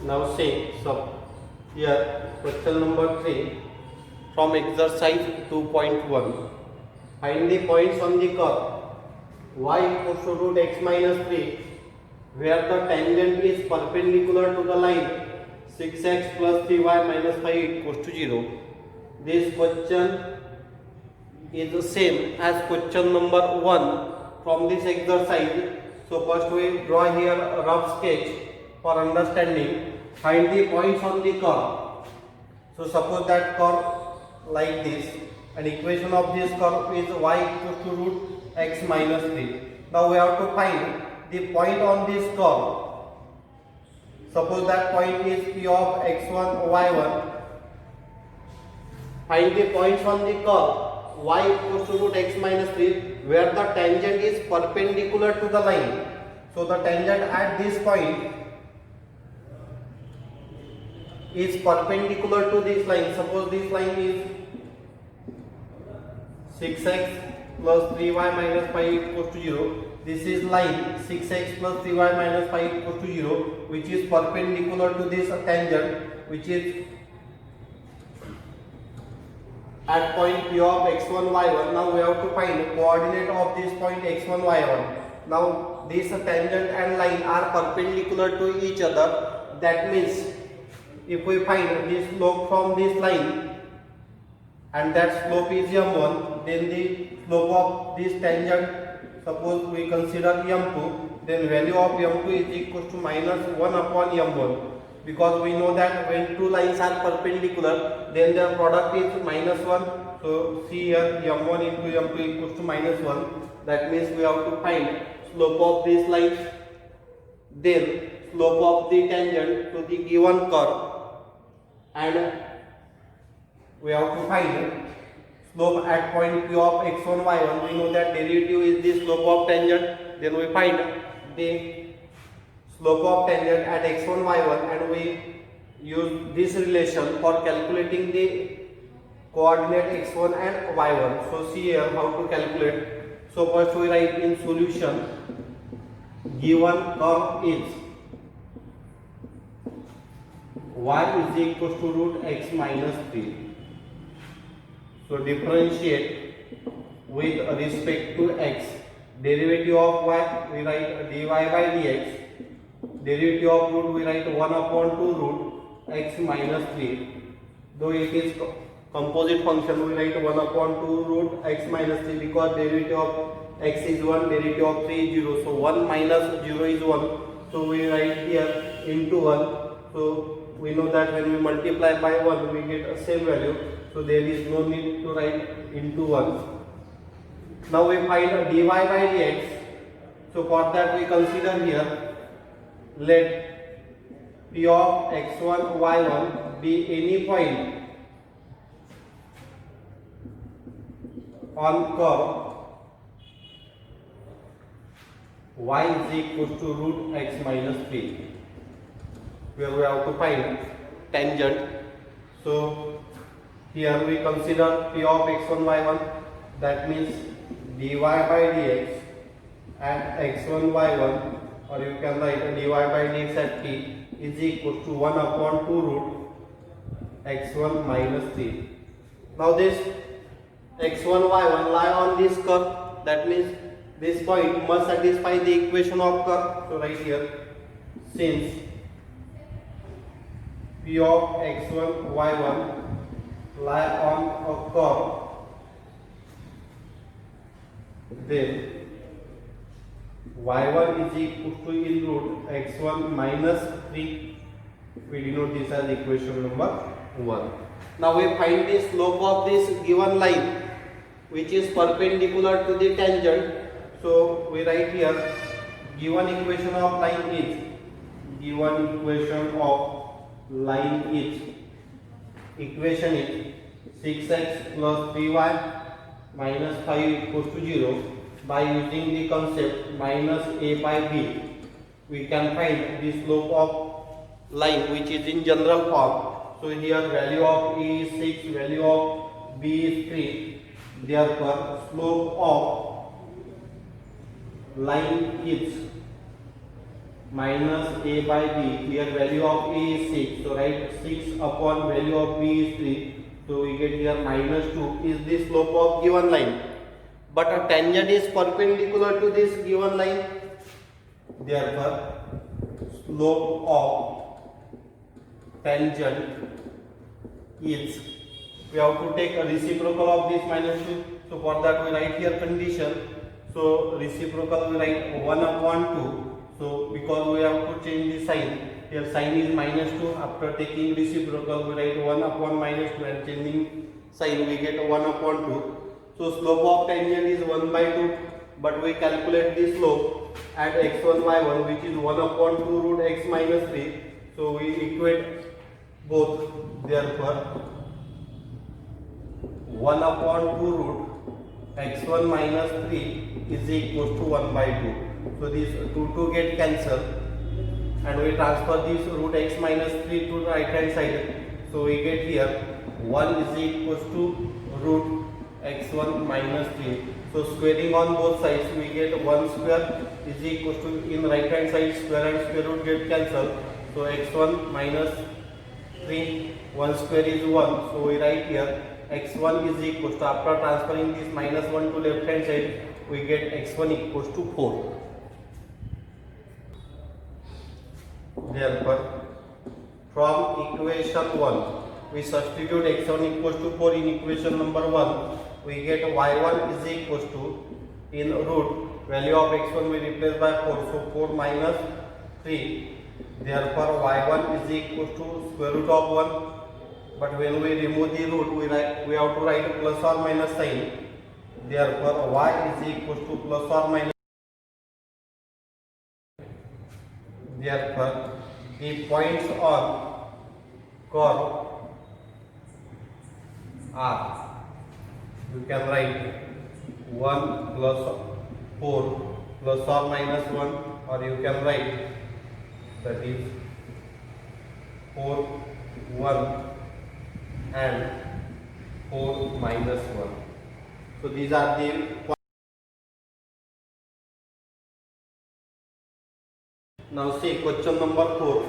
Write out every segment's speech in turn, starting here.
Now say sub here question number 3 from exercise 2.1. Find the points on the curve y equals to root x minus 3 where the tangent is perpendicular to the line 6x plus 3y minus 5 equals to 0. This question is the same as question number 1 from this exercise. So first we draw here a rough sketch for understanding. Find the points on the curve. So suppose that curve like this, and equation of this curve is y equals to root x minus 3. Now we have to find the point on this curve. Suppose that point is p of x1 y1. Find the points on the curve y equals to root x minus 3 where the tangent is perpendicular to the line. So the tangent at this point is perpendicular to this line. Suppose this line is 6x plus 3y minus 5 equals to 0. This is line 6x plus 3y minus 5 equals to 0, which is perpendicular to this tangent, which is at point p of x1 y1. Now we have to find the coordinate of this point x1 y1. Now this tangent and line are perpendicular to each other. That means if we find the slope from this line and that slope is m1, then the slope of this tangent, suppose we consider m2, then value of m2 is equal to minus 1 upon m1, because we know that when two lines are perpendicular then their product is minus 1. So see here m1 into m2 equals to minus 1. That means we have to find slope of this line, then slope of the tangent to the given curve, and we have to find slope at point p of x1 y1. We know that derivative is the slope of tangent. Then we find the slope of tangent at x1 y1, and we use this relation for calculating the coordinate x1 and y1. So see here how to calculate. So first we write in solution, given curve is y is equal to root x minus 3. So differentiate with respect to x. Derivative of y we write dy by dx. Derivative of root we write 1 upon 2 root x minus 3. Though it is composite function, we write 1 upon 2 root x minus 3 because derivative of x is 1, derivative of 3 is 0. So 1 minus 0 is 1. So we write here into 1. So we know that when we multiply by 1 we get a same value. So there is no need to write into 1. Now we find dy by dx. So for that we consider here, let p of x1 y1 be any point on curve y is equal to root x minus 3, where we have to find tangent. So here we consider p of x1 y1, that means dy by dx at x1 y1, or you can write dy by dx at t is equal to 1 upon 2 root x1 minus 3. Now this x1 y1 lie on this curve, that means this point must satisfy the equation of curve. So right here, since p of x1 y1 lie on a curve, then y1 is equal to in root x1 minus 3. We denote this as equation number 1. Now we find the slope of this given line, which is perpendicular to the tangent. So we write here, given equation of line is, given equation of line is, equation is 6x plus 3y minus 5 equals to 0. By using the concept minus a by b, we can find the slope of line, which is in general form. So here value of a is 6, value of b is 3. Therefore slope of line is minus a by b. Here value of a is 6, so write 6 upon value of b is 3. So we get here minus 2 is the slope of given line. But a tangent is perpendicular to this given line. Therefore, slope of tangent is, we have to take a reciprocal of this minus 2. So for that we write here condition. So reciprocal we write 1 upon 2. So because we have to change the sign, here sign is minus 2. After taking reciprocal we write 1 upon minus 2 and changing sign we get 1 upon 2. So slope of tangent is 1 by 2, but we calculate the slope at x1 y1, which is 1 upon 2 root x minus 3. So we equate both. Therefore 1 upon 2 root x1 minus 3 is equals to 1 by 2. So these 2 get cancelled and we transfer this root x minus 3 to the right hand side. So we get here 1 is equals to root x1 minus 3. So squaring on both sides we get 1 square is equals to, in right hand side square and square root get cancelled. So x1 minus 3, 1 square is 1. So we write here x1 is equals to, after transferring this minus 1 to left hand side, we get x1 equals to 4. Therefore, from equation 1, we substitute x1 equals to 4 in equation number 1. We get y1 is equals to, in root, value of x1 we replace by 4. So 4 minus 3. Therefore, y1 is equals to square root of 1. But when we remove the root, we have to write plus or minus sign. Therefore, y is equals to plus or minus. Therefore, the points on curve are, you can write 1 plus 4 plus or minus 1, or you can write that is 4, 1 and 4 minus 1. So these are the points. Now see question number 4.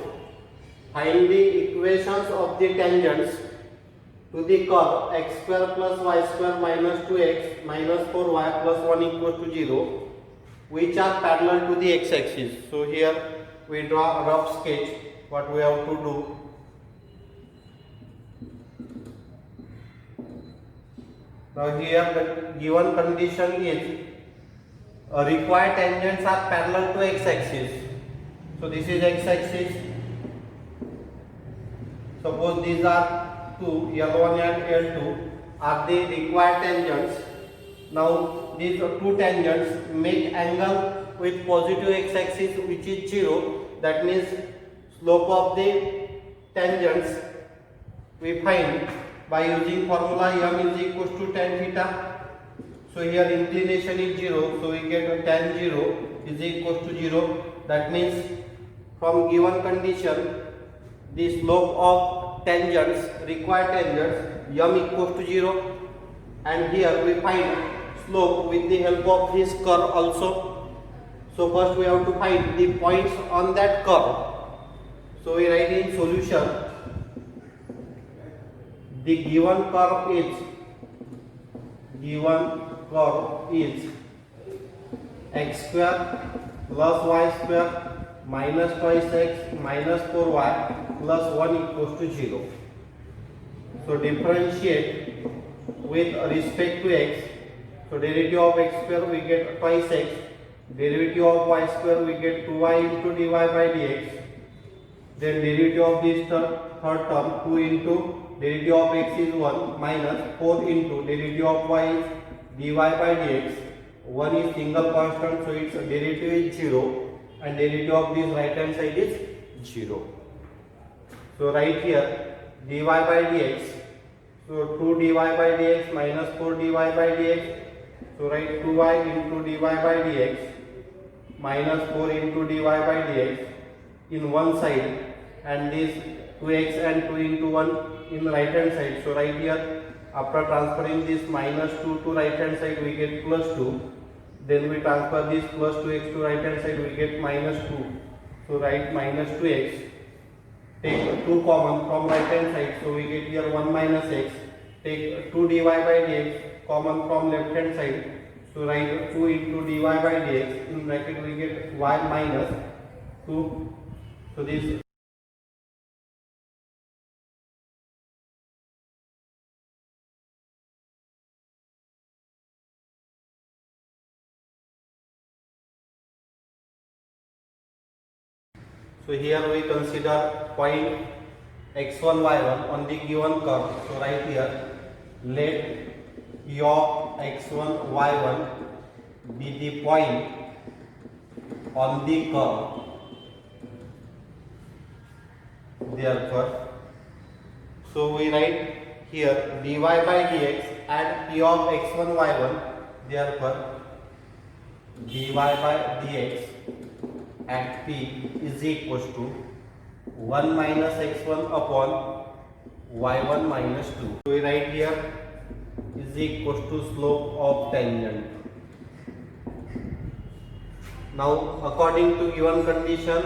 Find the equations of the tangents to the curve x square plus y square minus 2x minus 4y plus 1 equals to 0, which are parallel to the x-axis. So here we draw a rough sketch what we have to do. Now here the given condition is required tangents are parallel to x-axis. So this is x-axis. Suppose these are two, L1 and L2 are the required tangents. Now these two tangents make angle with positive x-axis which is 0. That means slope of the tangents we find by using formula m is equals to tan theta. So here inclination is 0, so we get tan 0 is equals to 0. That means from given condition the slope of tangents, required tangents, m equals to 0, and here we find slope with the help of this curve also. So first we have to find the points on that curve. So we write in solution, the given curve is x square plus y square minus twice x minus 4y plus 1 equals to 0. So differentiate with respect to x. So derivative of x square we get twice x, derivative of y square we get 2y into dy by dx. Then derivative of this third term 2 into derivative of x is 1 minus 4 into derivative of y is dy by dx. 1 is single constant, so its derivative is 0, and derivative of this right hand side is 0. So right here dy by dx. So 2 dy by dx minus 4 dy by dx. So write 2y into dy by dx minus 4 into dy by dx in one side, and this 2x and 2 into 1 in right hand side. So right here after transferring this minus 2 to right hand side we get plus 2. Then we transfer this plus 2x to right hand side we get minus 2. So write minus 2x. Take 2 common from right hand side, so we get here 1 minus x. Take 2 dy by dx common from left hand side, so write 2 into dy by dx. In bracket we get y minus 2. So this, so here we consider point x1 y1 on the given curve. So right here, let p of x1 y1 be the point on the curve. Therefore, so we write here dy by dx at p of x1 y1. Therefore, dy by dx at p is equals to 1 minus x1 upon y1 minus 2. So we write here is equals to slope of tangent. Now according to given condition,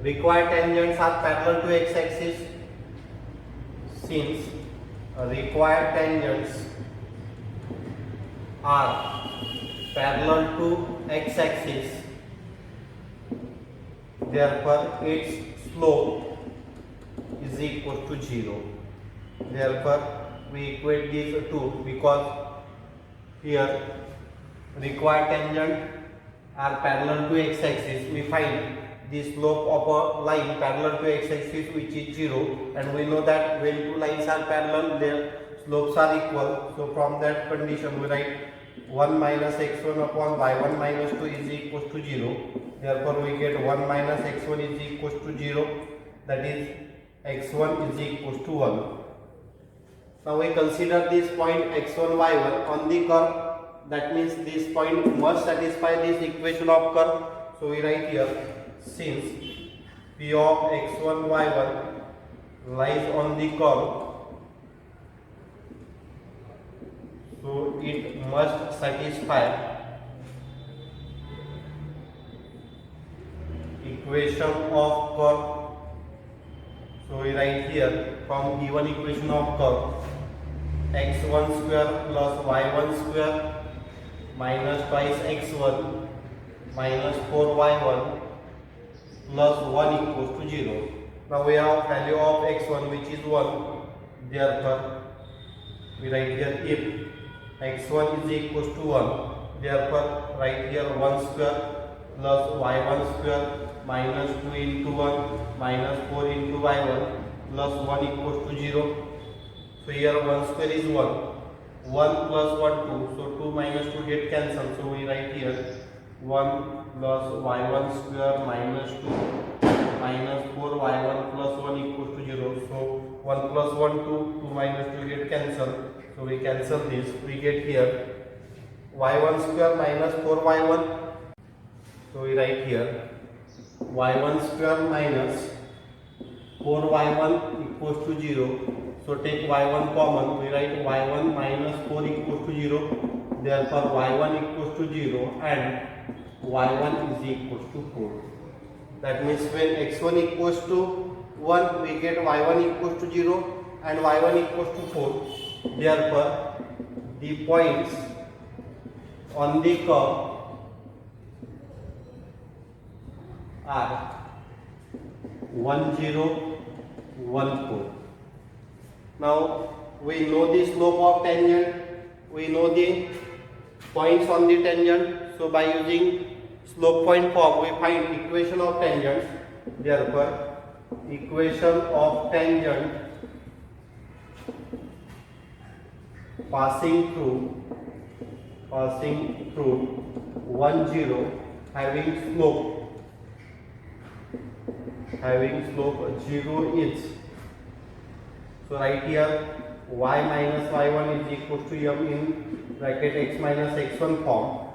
required tangents are parallel to x-axis. Since required tangents are parallel to x-axis, therefore its slope is equal to 0. Therefore we equate these two, because here required tangent are parallel to x-axis. We find the slope of a line parallel to x-axis, which is 0, and we know that when two lines are parallel, their slopes are equal. So from that condition we write 1 minus x1 upon y1 minus 2 is equals to 0. Therefore we get 1 minus x1 is equals to 0, that is x1 is equals to 1. Now we consider this point x1 y1 on the curve. That means this point must satisfy this equation of curve. So we write here, since p of x1 y1 lies on the curve, so it must satisfy equation of curve. So we write here, from given equation of curve, x1 square plus y1 square minus twice x1 minus 4y1 plus 1 equals to 0. Now we have value of x1, which is 1. Therefore we write here, if x1 is equals to 1, therefore write here 1 square plus y1 square minus 2 into 1 minus 4 into y1 plus 1 equals to 0. So here 1 square is 1. 1 plus 1 2. So 2 minus 2 get cancelled. So we write here 1 plus y1 square minus 2 minus 4 y1 plus 1 equals to 0. So 1 plus 1 2. 2 minus 2 get cancelled. So we cancel this. We get here y1 square minus 4y1. So we write here y1 square minus 4y1 equals to 0. So take y1 common. We write y1 minus 4 equals to 0. Therefore y1 equals to 0 and y1 is equals to 4. That means when x1 equals to 1, we get y1 equals to 0 and y1 equals to 4. Therefore the points on the curve are 1 0 1 4. Now we know the slope of tangent, we know the points on the tangent. So by using slope point form, we find equation of tangents. Therefore equation of tangent passing through 1 0 having slope 0 is, so right here y minus y1 is equals to m in bracket x minus x1 form.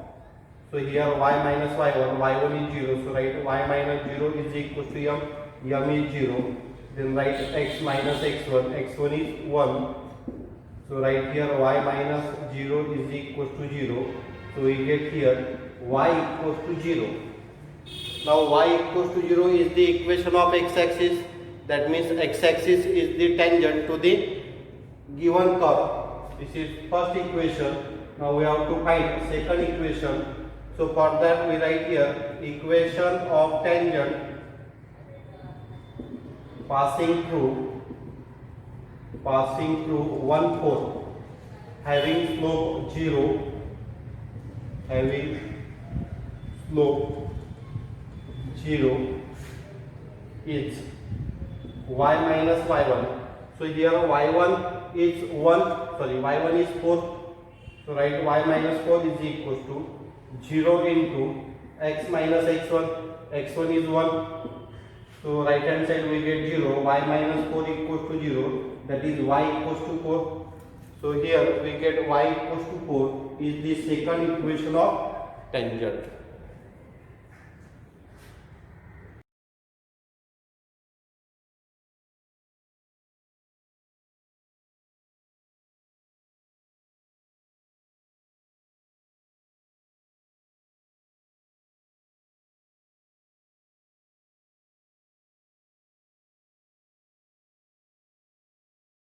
So here y minus y1 is 0, so write y minus 0 is equals to m is 0. Then write x minus x1 is 1. So right here y minus 0 is equals to 0. So we get here y equals to 0. Now y equals to 0 is the equation of x-axis. That means x-axis is the tangent to the given curve. This is first equation. Now we have to find second equation. So for that we write here equation of tangent passing through 1/4 having slope 0, is y minus y1. So here y1 is 4. So write y minus 4 is equals to 0 into x minus x1. x1 is 1. So right hand side we get 0. Y minus 4 equals to 0. That is y equals to 4. So here we get y equals to 4 is the second equation of tangent.